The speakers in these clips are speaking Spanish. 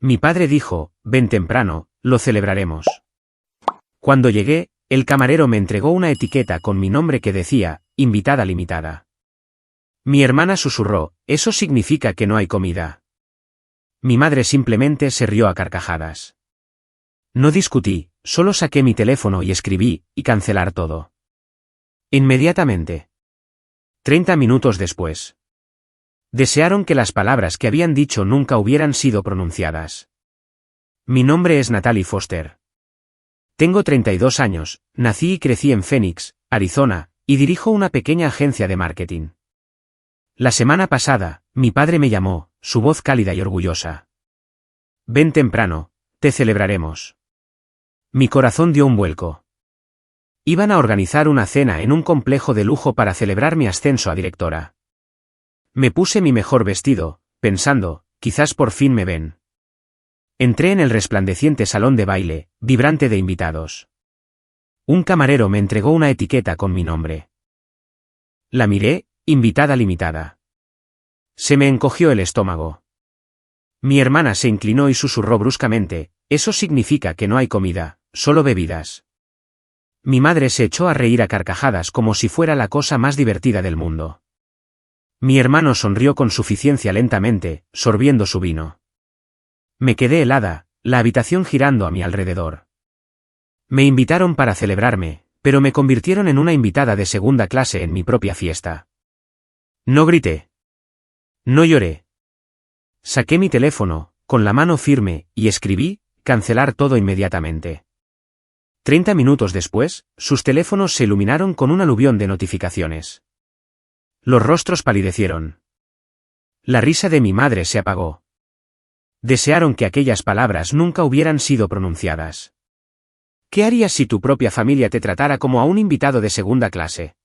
Mi padre dijo, ven temprano, lo celebraremos. Cuando llegué, el camarero me entregó una etiqueta con mi nombre que decía, invitada limitada. Mi hermana susurró, eso significa que no hay comida. Mi madre simplemente se rió a carcajadas. No discutí, solo saqué mi teléfono y escribí, y cancelar todo. Inmediatamente. 30 minutos después. Desearon que las palabras que habían dicho nunca hubieran sido pronunciadas. Mi nombre es Natalie Foster. Tengo 32 años, nací y crecí en Phoenix, Arizona, y dirijo una pequeña agencia de marketing. La semana pasada, mi padre me llamó, su voz cálida y orgullosa. Ven temprano, te celebraremos. Mi corazón dio un vuelco. Iban a organizar una cena en un complejo de lujo para celebrar mi ascenso a directora. Me puse mi mejor vestido, pensando, quizás por fin me ven. Entré en el resplandeciente salón de baile, vibrante de invitados. Un camarero me entregó una etiqueta con mi nombre. La miré, invitada limitada. Se me encogió el estómago. Mi hermana se inclinó y susurró bruscamente, eso significa que no hay comida, solo bebidas. Mi madre se echó a reír a carcajadas como si fuera la cosa más divertida del mundo. Mi hermano sonrió con suficiencia lentamente, sorbiendo su vino. Me quedé helada, la habitación girando a mi alrededor. Me invitaron para celebrarme, pero me convirtieron en una invitada de segunda clase en mi propia fiesta. No grité. No lloré. Saqué mi teléfono, con la mano firme, y escribí, cancelar todo inmediatamente. 30 minutos después, sus teléfonos se iluminaron con un aluvión de notificaciones. Los rostros palidecieron. La risa de mi madre se apagó. Desearon que aquellas palabras nunca hubieran sido pronunciadas. ¿Qué harías si tu propia familia te tratara como a un invitado de segunda clase?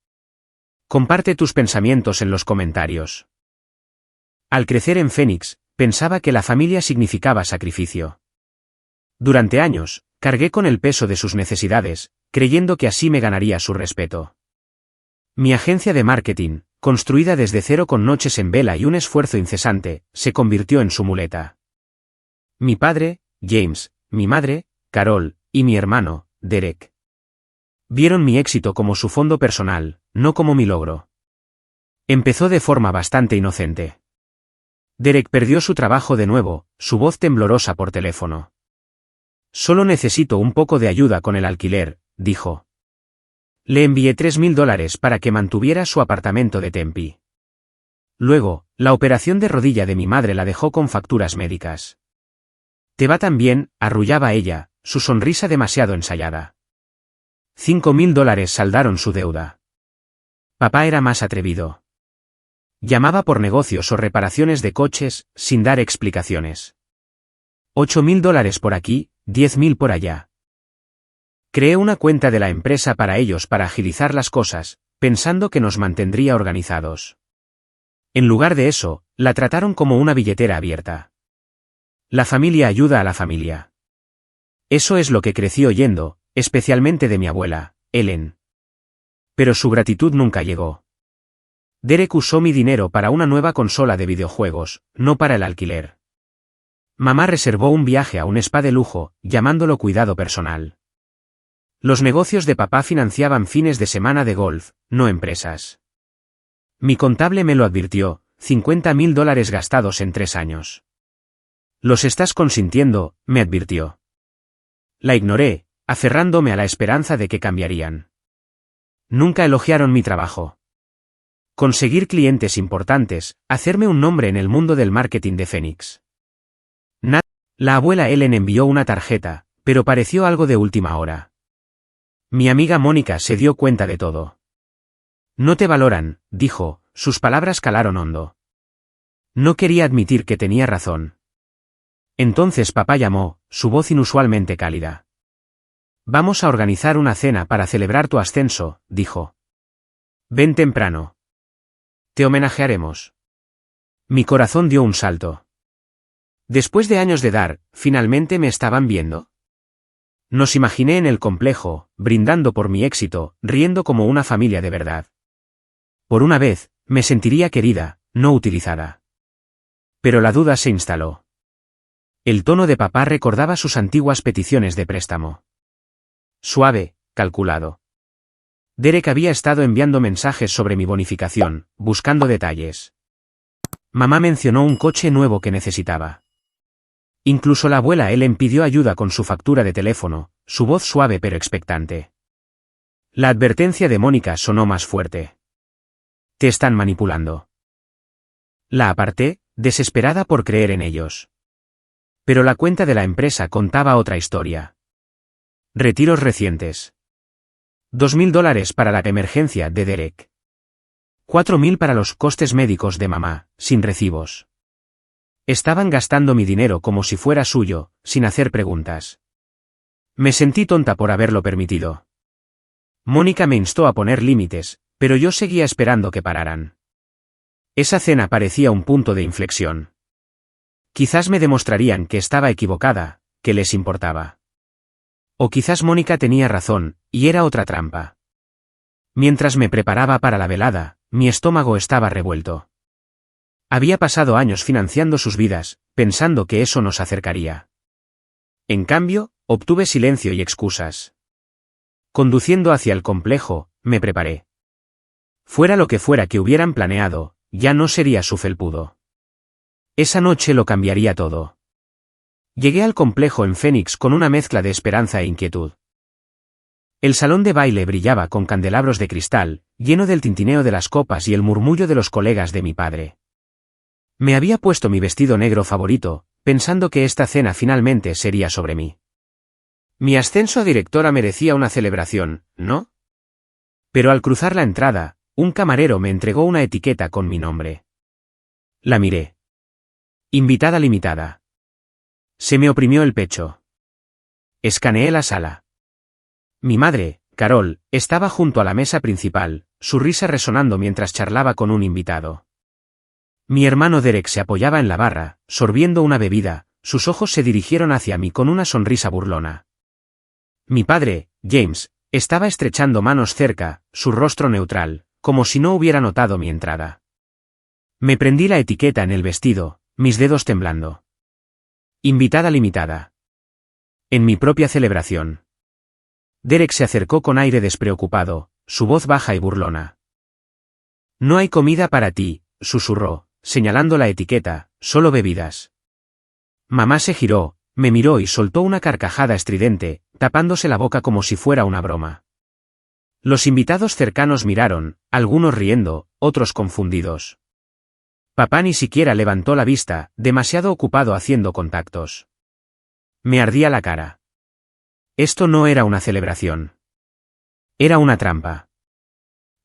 Comparte tus pensamientos en los comentarios. Al crecer en Phoenix, pensaba que la familia significaba sacrificio. Durante años, cargué con el peso de sus necesidades, creyendo que así me ganaría su respeto. Mi agencia de marketing, construida desde cero con noches en vela y un esfuerzo incesante, se convirtió en su muleta. Mi padre, James, mi madre, Carol, y mi hermano, Derek. Vieron mi éxito como su fondo personal, no como mi logro. Empezó de forma bastante inocente. Derek perdió su trabajo de nuevo, su voz temblorosa por teléfono. Solo necesito un poco de ayuda con el alquiler, dijo. Le envié $3,000 para que mantuviera su apartamento de Tempe. Luego, la operación de rodilla de mi madre la dejó con facturas médicas. ¿Te va tan bien?, arrullaba ella, su sonrisa demasiado ensayada. $5,000 saldaron su deuda. Papá era más atrevido. Llamaba por negocios o reparaciones de coches, sin dar explicaciones. $8,000 por aquí, 10,000 por allá. Creé una cuenta de la empresa para ellos para agilizar las cosas, pensando que nos mantendría organizados. En lugar de eso, la trataron como una billetera abierta. La familia ayuda a la familia. Eso es lo que crecí oyendo, especialmente de mi abuela, Ellen. Pero su gratitud nunca llegó. Derek usó mi dinero para una nueva consola de videojuegos, no para el alquiler. Mamá reservó un viaje a un spa de lujo, llamándolo cuidado personal. Los negocios de papá financiaban fines de semana de golf, no empresas. Mi contable me lo advirtió, $50,000 gastados en 3 años. Los estás consintiendo, me advirtió. La ignoré, aferrándome a la esperanza de que cambiarían. Nunca elogiaron mi trabajo. Conseguir clientes importantes, hacerme un nombre en el mundo del marketing de Phoenix. La abuela Ellen envió una tarjeta, pero pareció algo de última hora. Mi amiga Mónica se dio cuenta de todo. No te valoran, dijo, sus palabras calaron hondo. No quería admitir que tenía razón. Entonces papá llamó, su voz inusualmente cálida. Vamos a organizar una cena para celebrar tu ascenso, dijo. Ven temprano. Te homenajearemos. Mi corazón dio un salto. Después de años de dar, ¿finalmente me estaban viendo? Nos imaginé en el complejo, brindando por mi éxito, riendo como una familia de verdad. Por una vez, me sentiría querida, no utilizada. Pero la duda se instaló. El tono de papá recordaba sus antiguas peticiones de préstamo. Suave, calculado. Derek había estado enviando mensajes sobre mi bonificación, buscando detalles. Mamá mencionó un coche nuevo que necesitaba. Incluso la abuela Ellen pidió ayuda con su factura de teléfono, su voz suave pero expectante. La advertencia de Mónica sonó más fuerte. Te están manipulando. La aparté, desesperada por creer en ellos. Pero la cuenta de la empresa contaba otra historia. Retiros recientes. $2.000 para la emergencia de Derek. 4.000 para los costes médicos de mamá, sin recibos. Estaban gastando mi dinero como si fuera suyo, sin hacer preguntas. Me sentí tonta por haberlo permitido. Mónica me instó a poner límites, pero yo seguía esperando que pararan. Esa cena parecía un punto de inflexión. Quizás me demostrarían que estaba equivocada, que les importaba. O quizás Mónica tenía razón, y era otra trampa. Mientras me preparaba para la velada, mi estómago estaba revuelto. Había pasado años financiando sus vidas, pensando que eso nos acercaría. En cambio, obtuve silencio y excusas. Conduciendo hacia el complejo, me preparé. Fuera lo que fuera que hubieran planeado, ya no sería su felpudo. Esa noche lo cambiaría todo. Llegué al complejo en Phoenix con una mezcla de esperanza e inquietud. El salón de baile brillaba con candelabros de cristal, lleno del tintineo de las copas y el murmullo de los colegas de mi padre. Me había puesto mi vestido negro favorito, pensando que esta cena finalmente sería sobre mí. Mi ascenso a directora merecía una celebración, ¿no? Pero al cruzar la entrada, un camarero me entregó una etiqueta con mi nombre. La miré. Invitada limitada. Se me oprimió el pecho. Escaneé la sala. Mi madre, Carol, estaba junto a la mesa principal, su risa resonando mientras charlaba con un invitado. Mi hermano Derek se apoyaba en la barra, sorbiendo una bebida, sus ojos se dirigieron hacia mí con una sonrisa burlona. Mi padre, James, estaba estrechando manos cerca, su rostro neutral, como si no hubiera notado mi entrada. Me prendí la etiqueta en el vestido, mis dedos temblando. Invitada limitada. En mi propia celebración. Derek se acercó con aire despreocupado, su voz baja y burlona. No hay comida para ti, susurró, señalando la etiqueta, solo bebidas. Mamá se giró, me miró y soltó una carcajada estridente, tapándose la boca como si fuera una broma. Los invitados cercanos miraron, algunos riendo, otros confundidos. Papá ni siquiera levantó la vista, demasiado ocupado haciendo contactos. Me ardía la cara. Esto no era una celebración. Era una trampa.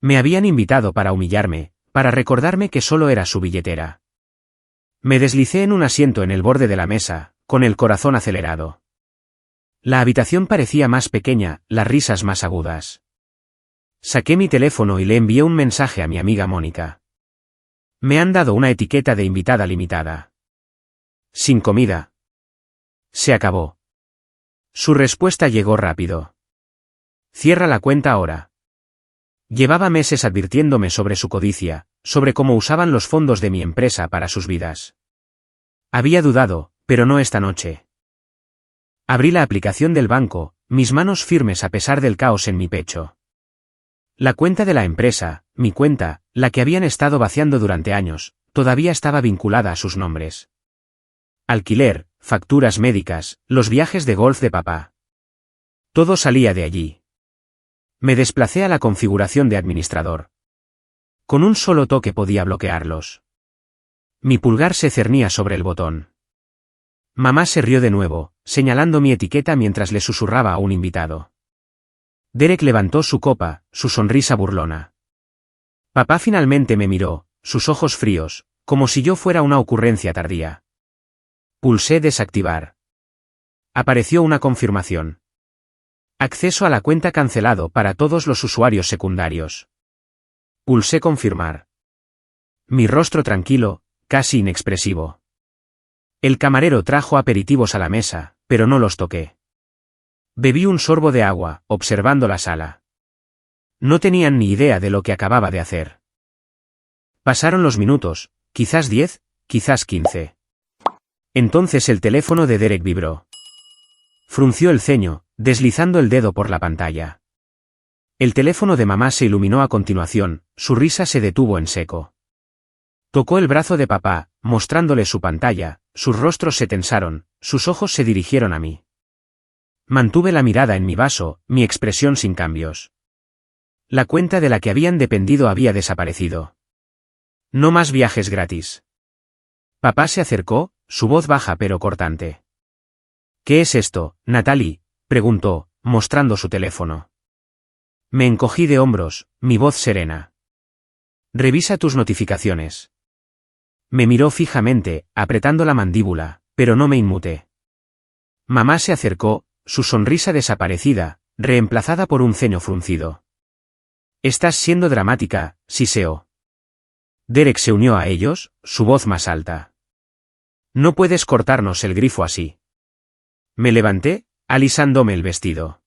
Me habían invitado para humillarme, para recordarme que solo era su billetera. Me deslicé en un asiento en el borde de la mesa, con el corazón acelerado. La habitación parecía más pequeña, las risas más agudas. Saqué mi teléfono y le envié un mensaje a mi amiga Mónica. Me han dado una etiqueta de invitada limitada. Sin comida. Se acabó. Su respuesta llegó rápido. Cierra la cuenta ahora. Llevaba meses advirtiéndome sobre su codicia, sobre cómo usaban los fondos de mi empresa para sus vidas. Había dudado, pero no esta noche. Abrí la aplicación del banco, mis manos firmes a pesar del caos en mi pecho. La cuenta de la empresa, mi cuenta, la que habían estado vaciando durante años, todavía estaba vinculada a sus nombres. Alquiler, facturas médicas, los viajes de golf de papá. Todo salía de allí. Me desplacé a la configuración de administrador. Con un solo toque podía bloquearlos. Mi pulgar se cernía sobre el botón. Mamá se rió de nuevo, señalando mi etiqueta mientras le susurraba a un invitado. Derek levantó su copa, su sonrisa burlona. Papá finalmente me miró, sus ojos fríos, como si yo fuera una ocurrencia tardía. Pulsé desactivar. Apareció una confirmación. Acceso a la cuenta cancelado para todos los usuarios secundarios. Pulsé confirmar. Mi rostro tranquilo, casi inexpresivo. El camarero trajo aperitivos a la mesa, pero no los toqué. Bebí un sorbo de agua, observando la sala. No tenían ni idea de lo que acababa de hacer. Pasaron los minutos, quizás 10, quizás 15. Entonces el teléfono de Derek vibró. Frunció el ceño, deslizando el dedo por la pantalla. El teléfono de mamá se iluminó a continuación, su risa se detuvo en seco. Tocó el brazo de papá, mostrándole su pantalla, sus rostros se tensaron, sus ojos se dirigieron a mí. Mantuve la mirada en mi vaso, mi expresión sin cambios. La cuenta de la que habían dependido había desaparecido. No más viajes gratis. Papá se acercó, su voz baja pero cortante. ¿Qué es esto, Natalie?, preguntó, mostrando su teléfono. Me encogí de hombros, mi voz serena. Revisa tus notificaciones. Me miró fijamente, apretando la mandíbula, pero no me inmuté. Mamá se acercó, su sonrisa desaparecida, reemplazada por un ceño fruncido. Estás siendo dramática, siseó. Derek se unió a ellos, su voz más alta. No puedes cortarnos el grifo así. Me levanté, alisándome el vestido.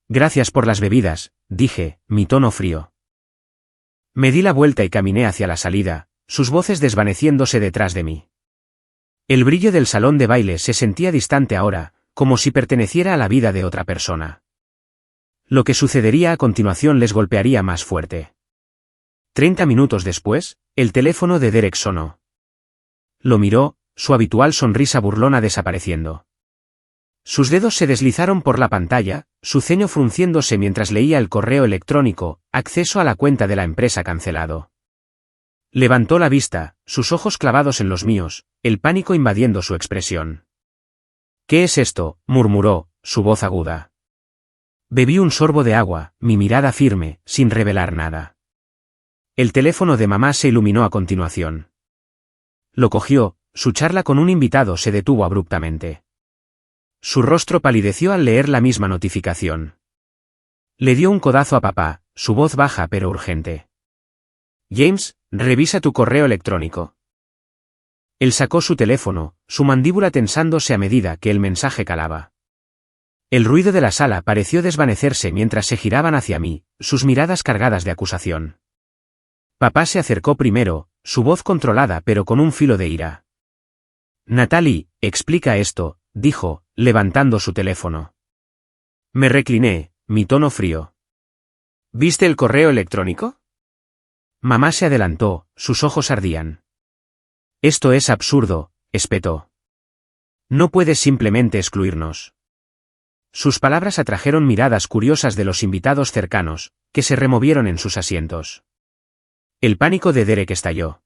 Gracias por las bebidas, dije, mi tono frío. Me di la vuelta y caminé hacia la salida, sus voces desvaneciéndose detrás de mí. El brillo del salón de baile se sentía distante ahora, como si perteneciera a la vida de otra persona. Lo que sucedería a continuación les golpearía más fuerte. 30 minutos después, el teléfono de Derek sonó. Lo miró, su habitual sonrisa burlona desapareciendo. Sus dedos se deslizaron por la pantalla, su ceño frunciéndose mientras leía el correo electrónico, acceso a la cuenta de la empresa cancelado. Levantó la vista, sus ojos clavados en los míos, el pánico invadiendo su expresión. ¿Qué es esto?, murmuró, su voz aguda. Bebí un sorbo de agua, mi mirada firme, sin revelar nada. El teléfono de mamá se iluminó a continuación. Lo cogió, su charla con un invitado se detuvo abruptamente. Su rostro palideció al leer la misma notificación. Le dio un codazo a papá, su voz baja pero urgente. James, revisa tu correo electrónico. Él sacó su teléfono, su mandíbula tensándose a medida que el mensaje calaba. El ruido de la sala pareció desvanecerse mientras se giraban hacia mí, sus miradas cargadas de acusación. Papá se acercó primero, su voz controlada pero con un filo de ira. Natalie, explica esto, dijo, levantando su teléfono. Me recliné, mi tono frío. ¿Viste el correo electrónico? Mamá se adelantó, sus ojos ardían. Esto es absurdo, espetó. No puedes simplemente excluirnos. Sus palabras atrajeron miradas curiosas de los invitados cercanos, que se removieron en sus asientos. El pánico de Derek estalló.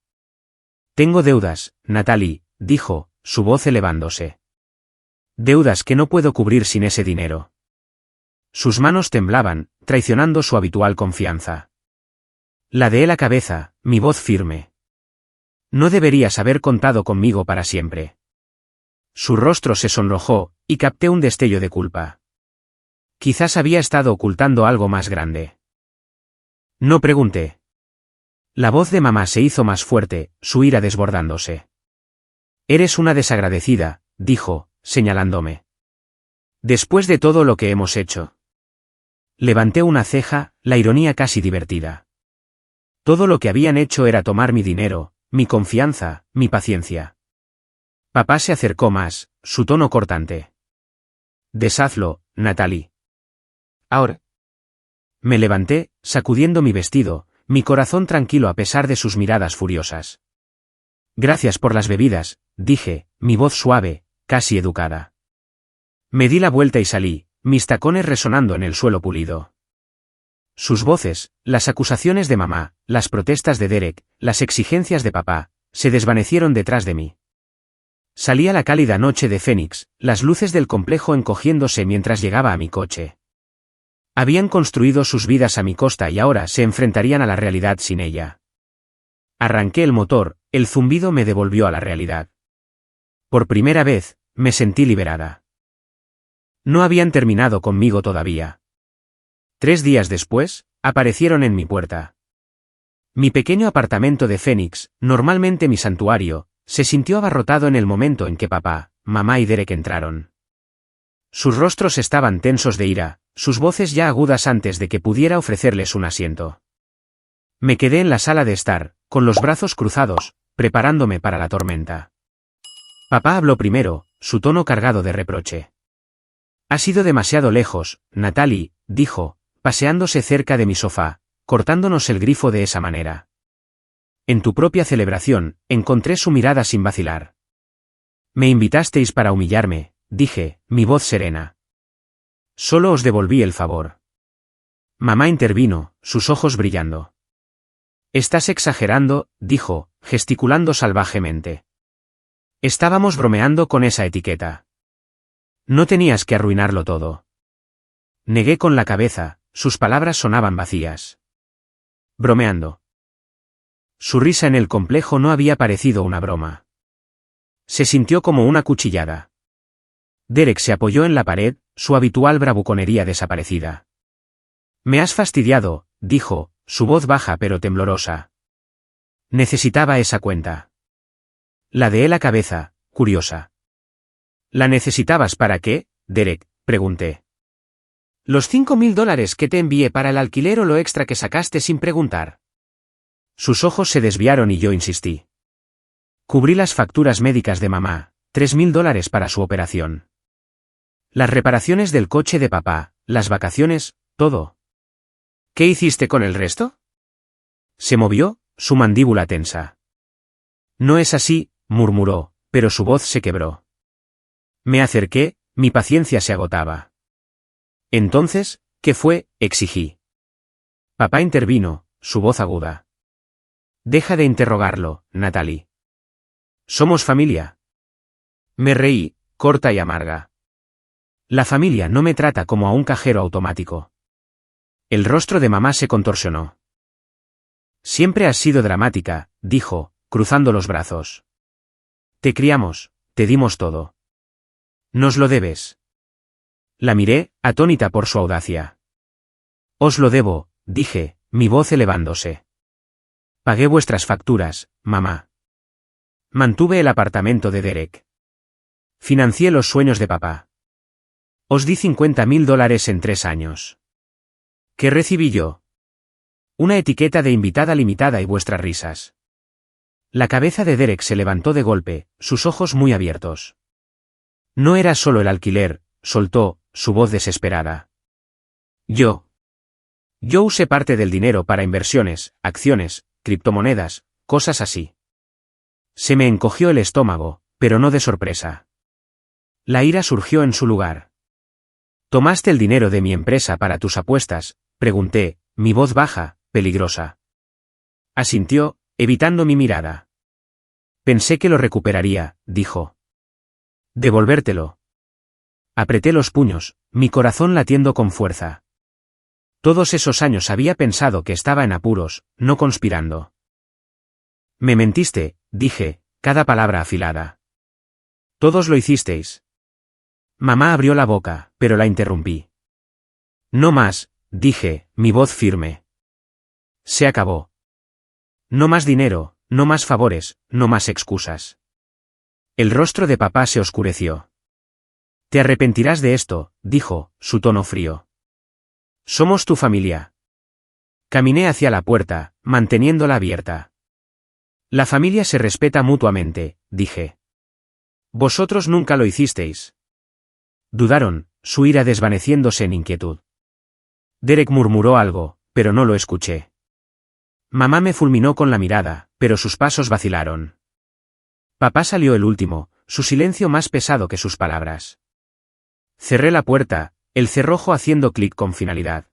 Tengo deudas, Natalie, dijo, su voz elevándose. Deudas que no puedo cubrir sin ese dinero. Sus manos temblaban, traicionando su habitual confianza. Ladeé la cabeza, mi voz firme. No deberías haber contado conmigo para siempre. Su rostro se sonrojó, y capté un destello de culpa. Quizás había estado ocultando algo más grande. No pregunté. La voz de mamá se hizo más fuerte, su ira desbordándose. Eres una desagradecida, dijo, señalándome. Después de todo lo que hemos hecho. Levanté una ceja, la ironía casi divertida. Todo lo que habían hecho era tomar mi dinero, mi confianza, mi paciencia. Papá se acercó más, su tono cortante. Deshazlo, Natalie. Ahora. Me levanté, sacudiendo mi vestido, mi corazón tranquilo a pesar de sus miradas furiosas. Gracias por las bebidas, dije, mi voz suave, casi educada. Me di la vuelta y salí, mis tacones resonando en el suelo pulido. Sus voces, las acusaciones de mamá, las protestas de Derek, las exigencias de papá, se desvanecieron detrás de mí. Salí a la cálida noche de Phoenix, las luces del complejo encogiéndose mientras llegaba a mi coche. Habían construido sus vidas a mi costa y ahora se enfrentarían a la realidad sin ella. Arranqué el motor, el zumbido me devolvió a la realidad. Por primera vez, me sentí liberada. No habían terminado conmigo todavía. 3 días después, aparecieron en mi puerta. Mi pequeño apartamento de Phoenix, normalmente mi santuario, se sintió abarrotado en el momento en que papá, mamá y Derek entraron. Sus rostros estaban tensos de ira, sus voces ya agudas antes de que pudiera ofrecerles un asiento. Me quedé en la sala de estar, con los brazos cruzados, preparándome para la tormenta. Papá habló primero, su tono cargado de reproche. Has ido demasiado lejos, Natalie, dijo, paseándose cerca de mi sofá, cortándonos el grifo de esa manera. En tu propia celebración, encontré su mirada sin vacilar. Me invitasteis para humillarme, dije, mi voz serena. Solo os devolví el favor. Mamá intervino, sus ojos brillando. Estás exagerando, dijo, gesticulando salvajemente. Estábamos bromeando con esa etiqueta. No tenías que arruinarlo todo. Negué con la cabeza, sus palabras sonaban vacías. Bromeando. Su risa en el complejo no había parecido una broma. Se sintió como una cuchillada. Derek se apoyó en la pared, su habitual bravuconería desaparecida. Me has fastidiado, dijo, su voz baja pero temblorosa. Necesitaba esa cuenta. Ladeé la cabeza, curiosa. ¿La necesitabas para qué, Derek?, pregunté. ¿Los $5.000 que te envié para el alquiler o lo extra que sacaste sin preguntar? Sus ojos se desviaron y yo insistí. Cubrí las facturas médicas de mamá, $3.000 para su operación. Las reparaciones del coche de papá, las vacaciones, todo. ¿Qué hiciste con el resto? Se movió, su mandíbula tensa. No es así, murmuró, pero su voz se quebró. Me acerqué, mi paciencia se agotaba. Entonces, ¿qué fue?, exigí. Papá intervino, su voz aguda. Deja de interrogarlo, Natalie. Somos familia. Me reí, corta y amarga. La familia no me trata como a un cajero automático. El rostro de mamá se contorsionó. Siempre has sido dramática, dijo, cruzando los brazos. Te criamos, te dimos todo. Nos lo debes. La miré, atónita por su audacia. Os lo debo, dije, mi voz elevándose. Pagué vuestras facturas, mamá. Mantuve el apartamento de Derek. Financié los sueños de papá. Os di $50.000 en 3 años. ¿Qué recibí yo? Una etiqueta de invitada limitada y vuestras risas. La cabeza de Derek se levantó de golpe, sus ojos muy abiertos. No era solo el alquiler, soltó, su voz desesperada. Yo usé parte del dinero para inversiones, acciones, criptomonedas, cosas así. Se me encogió el estómago, pero no de sorpresa. La ira surgió en su lugar. ¿Tomaste el dinero de mi empresa para tus apuestas?, pregunté, mi voz baja, peligrosa. Asintió, evitando mi mirada. Pensé que lo recuperaría, dijo. Devolvértelo. Apreté los puños, mi corazón latiendo con fuerza. Todos esos años había pensado que estaba en apuros, no conspirando. Me mentiste, dije, cada palabra afilada. Todos lo hicisteis. Mamá abrió la boca, pero la interrumpí. No más, dije, mi voz firme. Se acabó. No más dinero, no más favores, no más excusas. El rostro de papá se oscureció. Te arrepentirás de esto, dijo, su tono frío. Somos tu familia. Caminé hacia la puerta, manteniéndola abierta. La familia se respeta mutuamente, dije. Vosotros nunca lo hicisteis. Dudaron, su ira desvaneciéndose en inquietud. Derek murmuró algo, pero no lo escuché. Mamá me fulminó con la mirada, pero sus pasos vacilaron. Papá salió el último, su silencio más pesado que sus palabras. Cerré la puerta, el cerrojo haciendo clic con finalidad.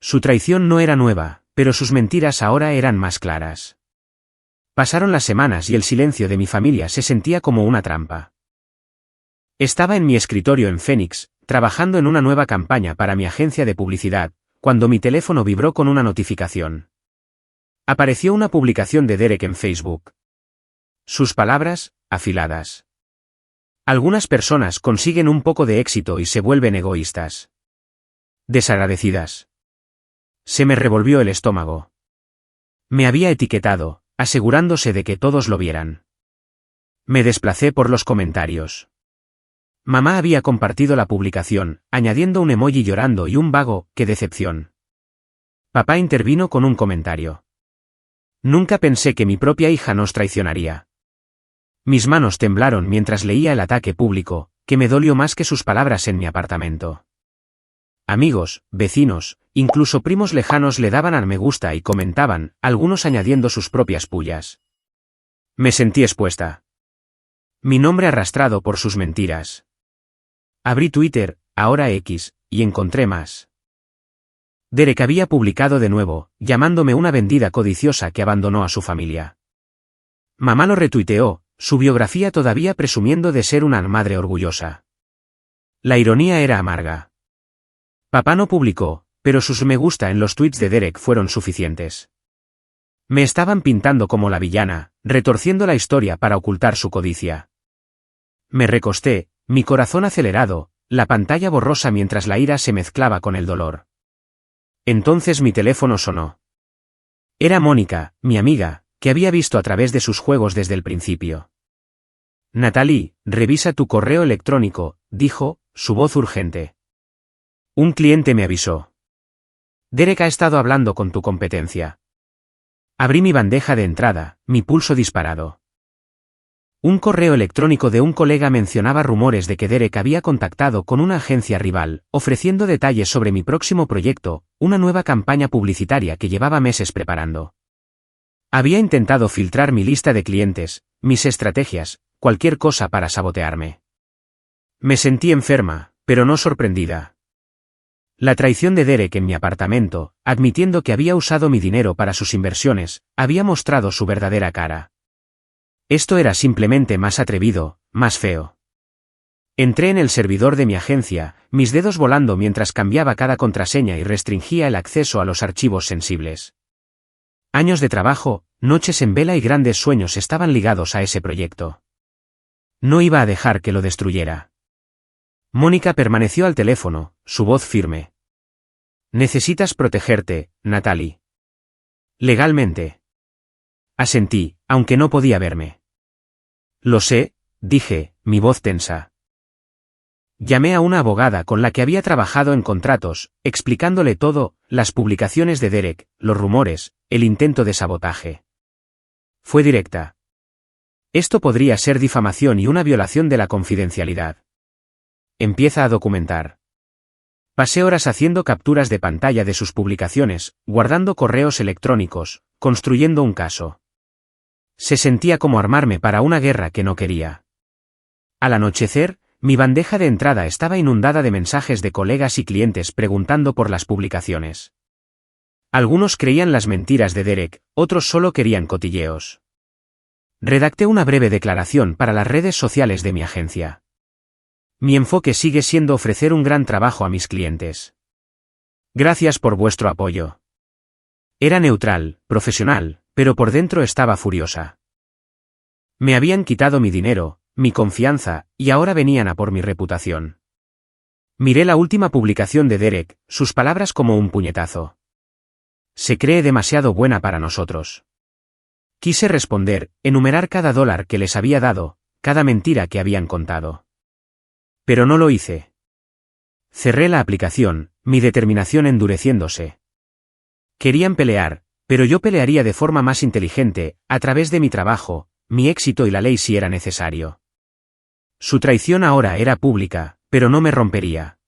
Su traición no era nueva, pero sus mentiras ahora eran más claras. Pasaron las semanas y el silencio de mi familia se sentía como una trampa. Estaba en mi escritorio en Phoenix, trabajando en una nueva campaña para mi agencia de publicidad, cuando mi teléfono vibró con una notificación. Apareció una publicación de Derek en Facebook. Sus palabras, afiladas. Algunas personas consiguen un poco de éxito y se vuelven egoístas. Desagradecidas. Se me revolvió el estómago. Me había etiquetado, asegurándose de que todos lo vieran. Me desplacé por los comentarios. Mamá había compartido la publicación, añadiendo un emoji llorando y un vago, ¡qué decepción! Papá intervino con un comentario. Nunca pensé que mi propia hija nos traicionaría. Mis manos temblaron mientras leía el ataque público, que me dolió más que sus palabras en mi apartamento. Amigos, vecinos, incluso primos lejanos le daban al me gusta y comentaban, algunos añadiendo sus propias pullas. Me sentí expuesta. Mi nombre arrastrado por sus mentiras. Abrí Twitter, ahora X, y encontré más. Derek había publicado de nuevo, llamándome una vendida codiciosa que abandonó a su familia. Mamá lo retuiteó, su biografía todavía presumiendo de ser una madre orgullosa. La ironía era amarga. Papá no publicó, pero sus me gusta en los tweets de Derek fueron suficientes. Me estaban pintando como la villana, retorciendo la historia para ocultar su codicia. Me recosté, mi corazón acelerado, la pantalla borrosa mientras la ira se mezclaba con el dolor. Entonces mi teléfono sonó. Era Mónica, mi amiga, que había visto a través de sus juegos desde el principio. Natalie, revisa tu correo electrónico, dijo, su voz urgente. Un cliente me avisó. Derek ha estado hablando con tu competencia. Abrí mi bandeja de entrada, mi pulso disparado. Un correo electrónico de un colega mencionaba rumores de que Derek había contactado con una agencia rival, ofreciendo detalles sobre mi próximo proyecto, una nueva campaña publicitaria que llevaba meses preparando. Había intentado filtrar mi lista de clientes, mis estrategias, cualquier cosa para sabotearme. Me sentí enferma, pero no sorprendida. La traición de Derek en mi apartamento, admitiendo que había usado mi dinero para sus inversiones, había mostrado su verdadera cara. Esto era simplemente más atrevido, más feo. Entré en el servidor de mi agencia, mis dedos volando mientras cambiaba cada contraseña y restringía el acceso a los archivos sensibles. Años de trabajo, noches en vela y grandes sueños estaban ligados a ese proyecto. No iba a dejar que lo destruyera. Mónica permaneció al teléfono, su voz firme. Necesitas protegerte, Natalie. Legalmente. Asentí, aunque no podía verme. Lo sé, dije, mi voz tensa. Llamé a una abogada con la que había trabajado en contratos, explicándole todo, las publicaciones de Derek, los rumores, el intento de sabotaje. Fue directa. Esto podría ser difamación y una violación de la confidencialidad. Empieza a documentar. Pasé horas haciendo capturas de pantalla de sus publicaciones, guardando correos electrónicos, construyendo un caso. Se sentía como armarme para una guerra que no quería. Al anochecer, mi bandeja de entrada estaba inundada de mensajes de colegas y clientes preguntando por las publicaciones. Algunos creían las mentiras de Derek, otros solo querían cotilleos. Redacté una breve declaración para las redes sociales de mi agencia. Mi enfoque sigue siendo ofrecer un gran trabajo a mis clientes. Gracias por vuestro apoyo. Era neutral, profesional, pero por dentro estaba furiosa. Me habían quitado mi dinero, mi confianza, y ahora venían a por mi reputación. Miré la última publicación de Derek, sus palabras como un puñetazo. Se cree demasiado buena para nosotros. Quise responder, enumerar cada dólar que les había dado, cada mentira que habían contado. Pero no lo hice. Cerré la aplicación, mi determinación endureciéndose. Querían pelear, pero yo pelearía de forma más inteligente, a través de mi trabajo, mi éxito y la ley si era necesario. Su traición ahora era pública, pero no me rompería.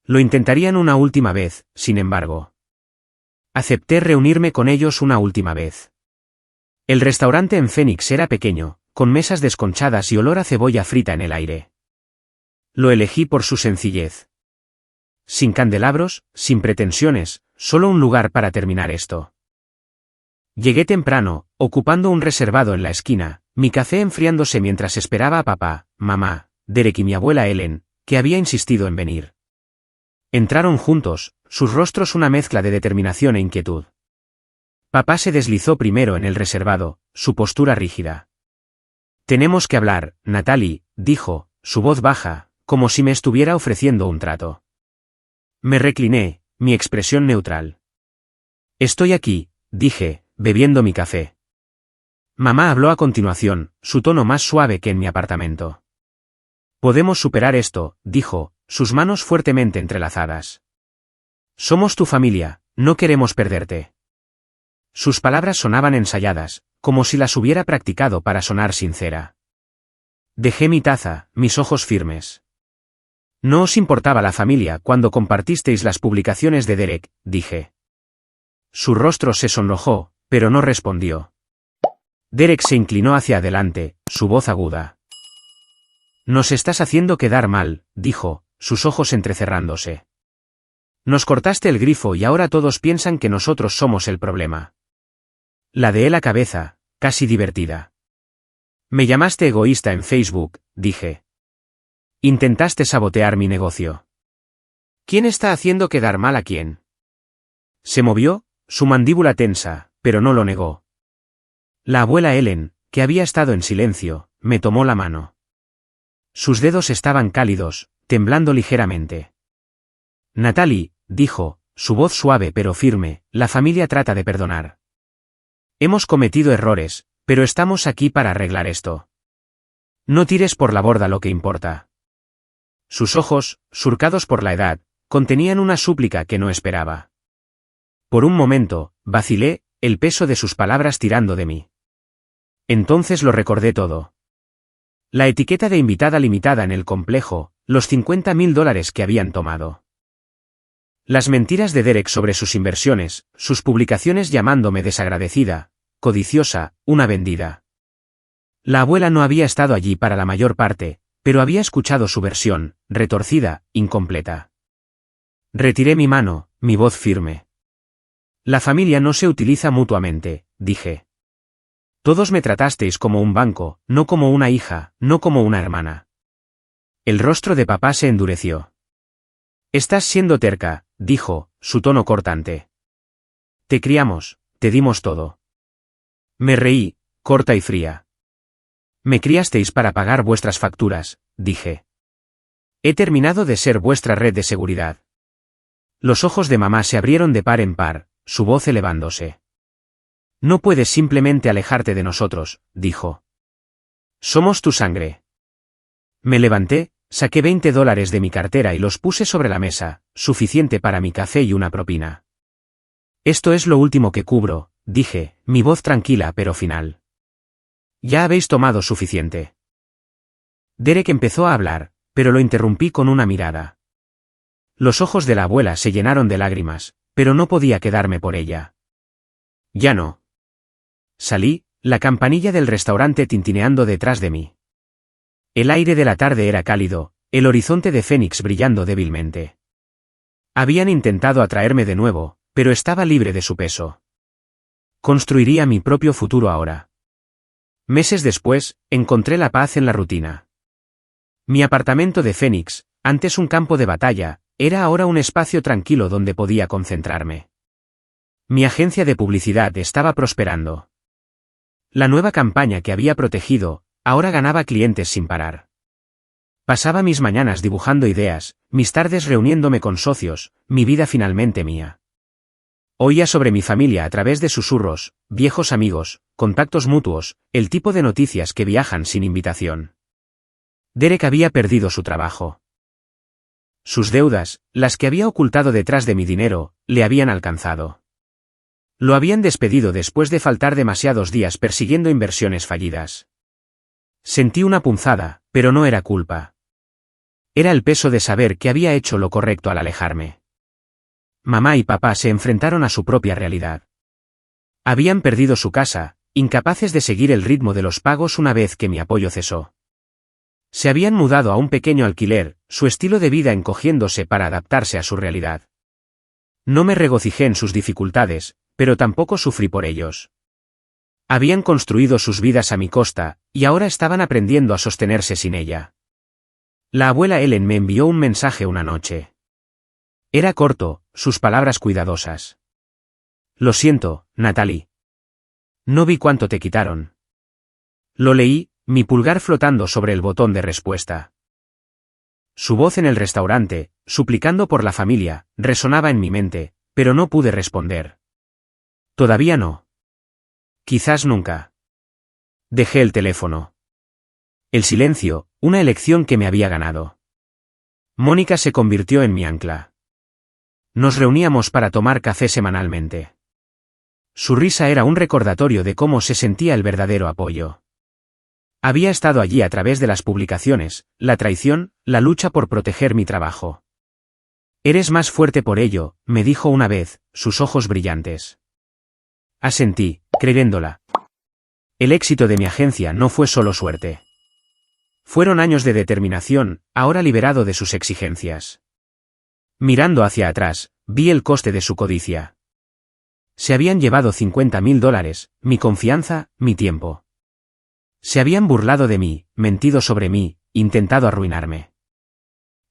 Lo intentarían una última vez, sin embargo. Acepté reunirme con ellos una última vez. El restaurante en Phoenix era pequeño, con mesas desconchadas y olor a cebolla frita en el aire. Lo elegí por su sencillez. Sin candelabros, sin pretensiones, solo un lugar para terminar esto. Llegué temprano, ocupando un reservado en la esquina, mi café enfriándose mientras esperaba a papá, mamá, Derek y mi abuela Ellen, que había insistido en venir. Entraron juntos, sus rostros una mezcla de determinación e inquietud. Papá se deslizó primero en el reservado, su postura rígida. Tenemos que hablar, Natalie, dijo, su voz baja, como si me estuviera ofreciendo un trato. Me recliné, mi expresión neutral. Estoy aquí, dije, bebiendo mi café. Mamá habló a continuación, su tono más suave que en mi apartamento. Podemos superar esto, dijo, sus manos fuertemente entrelazadas. Somos tu familia, no queremos perderte. Sus palabras sonaban ensayadas, como si las hubiera practicado para sonar sincera. Dejé mi taza, mis ojos firmes. No os importaba la familia cuando compartisteis las publicaciones de Derek, dije. Su rostro se sonrojó, pero no respondió. Derek se inclinó hacia adelante, su voz aguda. Nos estás haciendo quedar mal, dijo, sus ojos entrecerrándose. Nos cortaste el grifo y ahora todos piensan que nosotros somos el problema. Ladeé la cabeza, casi divertida. Me llamaste egoísta en Facebook, dije. Intentaste sabotear mi negocio. ¿Quién está haciendo quedar mal a quién? Se movió, su mandíbula tensa, pero no lo negó. La abuela Ellen, que había estado en silencio, me tomó la mano. Sus dedos estaban cálidos, temblando ligeramente. Natalie, dijo, su voz suave pero firme, la familia trata de perdonar. Hemos cometido errores, pero estamos aquí para arreglar esto. No tires por la borda lo que importa. Sus ojos, surcados por la edad, contenían una súplica que no esperaba. Por un momento, vacilé, el peso de sus palabras tirando de mí. Entonces lo recordé todo. La etiqueta de invitada limitada en el complejo, los $50.000 que habían tomado. Las mentiras de Derek sobre sus inversiones, sus publicaciones llamándome desagradecida, codiciosa, una vendida. La abuela no había estado allí para la mayor parte, pero había escuchado su versión, retorcida, incompleta. Retiré mi mano, mi voz firme. La familia no se utiliza mutuamente, dije. Todos me tratasteis como un banco, no como una hija, no como una hermana. El rostro de papá se endureció. Estás siendo terca, dijo, su tono cortante. Te criamos, te dimos todo. Me reí, corta y fría. Me criasteis para pagar vuestras facturas, dije. He terminado de ser vuestra red de seguridad. Los ojos de mamá se abrieron de par en par, su voz elevándose. No puedes simplemente alejarte de nosotros, dijo. Somos tu sangre. Me levanté, saqué $20 de mi cartera y los puse sobre la mesa, suficiente para mi café y una propina. Esto es lo último que cubro, dije, mi voz tranquila pero final. Ya habéis tomado suficiente. Derek empezó a hablar, pero lo interrumpí con una mirada. Los ojos de la abuela se llenaron de lágrimas, pero no podía quedarme por ella. Ya no. Salí, la campanilla del restaurante tintineando detrás de mí. El aire de la tarde era cálido, el horizonte de Phoenix brillando débilmente. Habían intentado atraerme de nuevo, pero estaba libre de su peso. Construiría mi propio futuro ahora. Meses después, encontré la paz en la rutina. Mi apartamento de Phoenix, antes un campo de batalla, era ahora un espacio tranquilo donde podía concentrarme. Mi agencia de publicidad estaba prosperando. La nueva campaña que había protegido, ahora ganaba clientes sin parar. Pasaba mis mañanas dibujando ideas, mis tardes reuniéndome con socios, mi vida finalmente mía. Oía sobre mi familia a través de susurros, viejos amigos, contactos mutuos, el tipo de noticias que viajan sin invitación. Derek había perdido su trabajo. Sus deudas, las que había ocultado detrás de mi dinero, le habían alcanzado. Lo habían despedido después de faltar demasiados días persiguiendo inversiones fallidas. Sentí una punzada, pero no era culpa. Era el peso de saber que había hecho lo correcto al alejarme. Mamá y papá se enfrentaron a su propia realidad. Habían perdido su casa, incapaces de seguir el ritmo de los pagos una vez que mi apoyo cesó. Se habían mudado a un pequeño alquiler, su estilo de vida encogiéndose para adaptarse a su realidad. No me regocijé en sus dificultades, pero tampoco sufrí por ellos. Habían construido sus vidas a mi costa, y ahora estaban aprendiendo a sostenerse sin ella. La abuela Ellen me envió un mensaje una noche. Era corto, sus palabras cuidadosas. Lo siento, Natalie. No vi cuánto te quitaron. Lo leí, mi pulgar flotando sobre el botón de respuesta. Su voz en el restaurante, suplicando por la familia, resonaba en mi mente, pero no pude responder. Todavía no. Quizás nunca. Dejé el teléfono. El silencio, una elección que me había ganado. Mónica se convirtió en mi ancla. Nos reuníamos para tomar café semanalmente. Su risa era un recordatorio de cómo se sentía el verdadero apoyo. Había estado allí a través de las publicaciones, la traición, la lucha por proteger mi trabajo. Eres más fuerte por ello, me dijo una vez, sus ojos brillantes. Asentí, creyéndola. El éxito de mi agencia no fue solo suerte. Fueron años de determinación, ahora liberado de sus exigencias. Mirando hacia atrás, vi el coste de su codicia. Se habían llevado $50.000, mi confianza, mi tiempo. Se habían burlado de mí, mentido sobre mí, intentado arruinarme.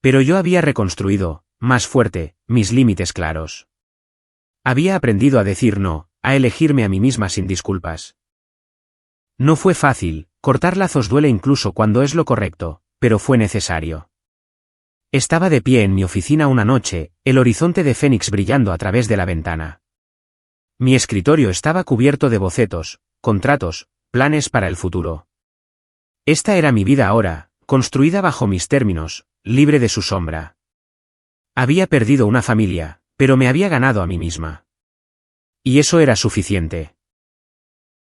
Pero yo había reconstruido, más fuerte, mis límites claros. Había aprendido a decir no, a elegirme a mí misma sin disculpas. No fue fácil, cortar lazos duele incluso cuando es lo correcto, pero fue necesario. Estaba de pie en mi oficina una noche, el horizonte de Fénix brillando a través de la ventana. Mi escritorio estaba cubierto de bocetos, contratos, planes para el futuro. Esta era mi vida ahora, construida bajo mis términos, libre de su sombra. Había perdido una familia, pero me había ganado a mí misma. Y eso era suficiente.